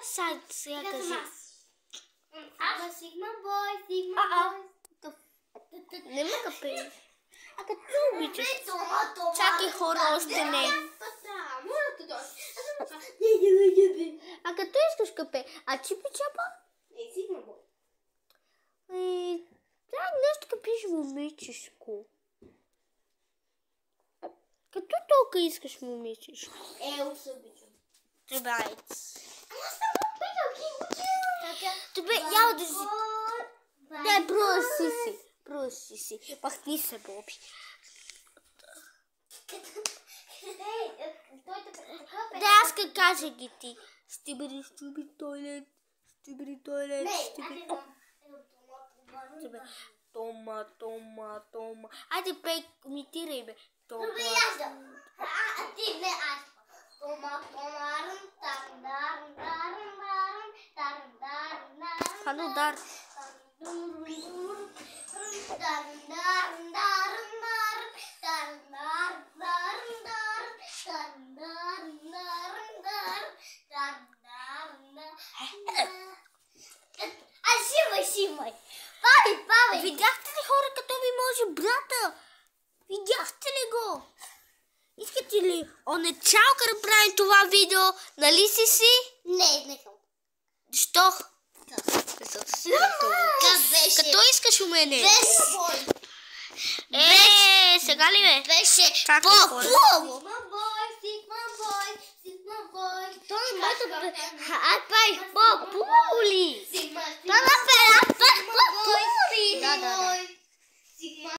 Сега кажи. Аз Сигма бой. Не ме капеш. А като обичаш. Чакай хора, още не. А като искаш капе, а чипи чапа? Сигма бой. Трябва нещо капиш момичешко. Като толкова искаш момичешко? Се обичам. Добре. Аз съм обичам. Добре, я да си. Не, броси си. Махни се, Боби. Да, аз как кажа ги ти. Стибери тойлет. Тома. Айде, пей, имитирай, бе. Добре, аз да. Ти не аз. Хано дар. Симай. Павай. Видяхте ли хора, като ми може брата? Видяхте ли го? Искате ли оначалка да правим това видео? Нали си? Не съм. Защо? Беше. Като искаш у мене. Беше. Сега ли бе? Беше по-хубаво. Сигма бой. Той моето бе. Аз правих по-пули. Сигма. Това бе, аз правих по-пули. Да.